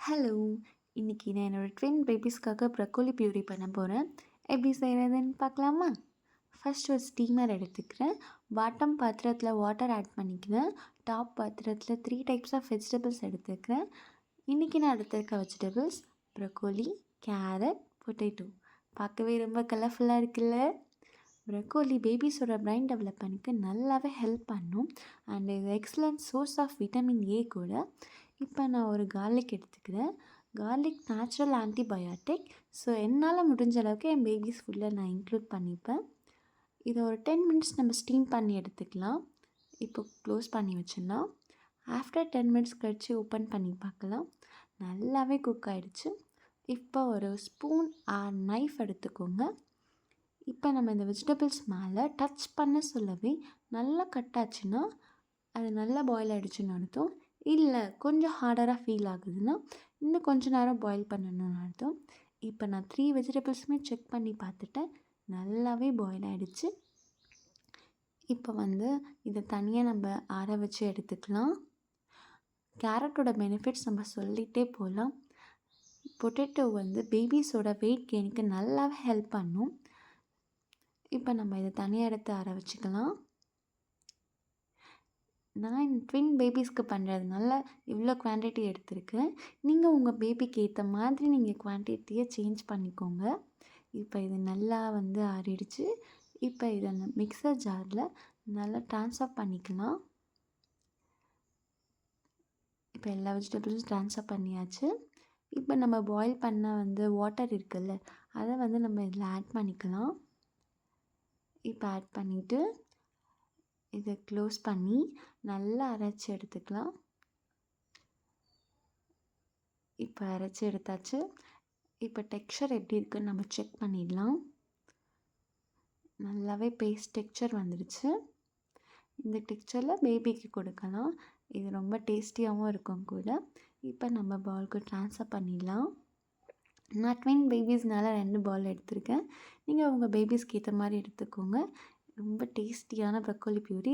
Hello! இன்னைக்கு நான் என்னோட ட்வின் பேபீஸ்க்காக ப்ரக்கோலி பியூரி பண்ண போகிறேன். எப்படி செய்கிறதுன்னு பார்க்கலாமா? ஃபர்ஸ்ட் ஒரு ஸ்டீமர் எடுத்துக்கிறேன். பாட்டம் பாத்திரத்தில் வாட்டர் ஆட் பண்ணிக்கிறேன். டாப் பாத்திரத்தில் 3 டைப்ஸ் ஆஃப் வெஜிடபிள்ஸ் எடுத்துக்கிறேன். இன்றைக்கி நான் எடுத்துருக்க வெஜிடபிள்ஸ் ப்ரக்கோலி, கேரட், பொட்டேட்டோ. பார்க்கவே ரொம்ப கலர்ஃபுல்லாக இருக்குல்ல? ப்ரக்கோலி பேபிஸோட பிரைன் டெவலப்மெண்ட்க்கு நல்லாவே ஹெல்ப் பண்ணும். அண்ட் இது excellent source of vitamin A கூட. இப்போ நான் ஒரு கார்லிக் எடுத்துக்கிறேன். Garlic natural antibiotic. ஸோ என்னால் முடிஞ்ச அளவுக்கு என் பேபிஸ் ஃபுட்டில் நான் இன்க்ளூட் பண்ணிப்பேன். இதை ஒரு 10 மினிட்ஸ் நம்ம ஸ்டீம் பண்ணி எடுத்துக்கலாம். இப்போ க்ளோஸ் பண்ணி வச்சிடலாம். ஆஃப்டர் 10 மினிட்ஸ் கழித்து ஓப்பன் பண்ணி பார்க்கலாம். நல்லாவே குக் ஆகிடுச்சு. இப்போ ஒரு ஸ்பூன் ஆர் நைஃப் எடுத்துக்கோங்க. இப்போ நம்ம இந்த வெஜிடபிள்ஸ் மேலே டச் பண்ண சொல்லவே நல்லா கட் ஆச்சுன்னா அது நல்லா பாயில் ஆகிடுச்சுன்னு அர்த்தம். இல்லை கொஞ்சம் ஹார்டராக ஃபீல் ஆகுதுன்னா இன்னும் கொஞ்சம் நேரம் பாயில் பண்ணணும்னு அர்த்தம். இப்போ நான் 3 வெஜிடபிள்ஸுமே செக் பண்ணி பார்த்துட்டேன். நல்லாவே பாயில் ஆகிடுச்சு. இப்போ இதை தனியாக நம்ம ஆற வச்சு எடுத்துக்கலாம். கேரட்டோட பெனிஃபிட்ஸ் நம்ம சொல்லிகிட்டே போகலாம். பொட்டேட்டோ பேபிஸோட வெயிட் கெயினுக்கு நல்லாவே ஹெல்ப் பண்ணும். இப்போ நம்ம இதை தனியாக எடுத்து ஆற வச்சுக்கலாம். நான் என் ட்வின் பேபிஸ்க்கு பண்ணுறதுனால இவ்வளோ குவான்டிட்டி எடுத்திருக்கேன். நீங்கள் உங்கள் பேபிக்கு ஏற்ற மாதிரி நீங்கள் குவான்டிட்டியை சேஞ்ச் பண்ணிக்கோங்க. இப்போ இது நல்லா ஆறிடுச்சு. இப்போ இதை மிக்சர் ஜாரில் நல்லா ட்ரான்ஸ்ஃபர் பண்ணிக்கலாம். இப்போ எல்லா வெஜிடபிள்ஸும் ட்ரான்ஸ்ஃபர் பண்ணியாச்சு. இப்போ நம்ம பாயில் பண்ண வாட்டர் இருக்குல்ல, அதை நம்ம இதில் ஆட் பண்ணிக்கலாம். இப்போ ஆட் பண்ணிவிட்டு இதை க்ளோஸ் பண்ணி நல்லா அரைச்சி எடுத்துக்கலாம். இப்போ அரைச்சி எடுத்தாச்சு. இப்போ டெக்ஸ்சர் எப்படி இருக்குன்னு நம்ம செக் பண்ணிடலாம். நல்லாவே பேஸ்ட் டெக்ஸ்சர் வந்துடுச்சு. இந்த டெக்ஸ்சரில் பேபிக்கு கொடுக்கலாம். இது ரொம்ப டேஸ்டியாகவும் இருக்கும் கூட. இப்போ நம்ம பவுலுக்கு ட்ரான்ஸ்ஃபர் பண்ணிடலாம். நான் ட்வின் பேபிஸ்னால 2 பவுல் எடுத்திருக்கேன். நீங்கள் உங்கள் பேபிஸ்க்கு ஏற்ற மாதிரி எடுத்துக்கோங்க. ரொம்ப டேஸ்டியான ப்ரக்கோலி பியூரி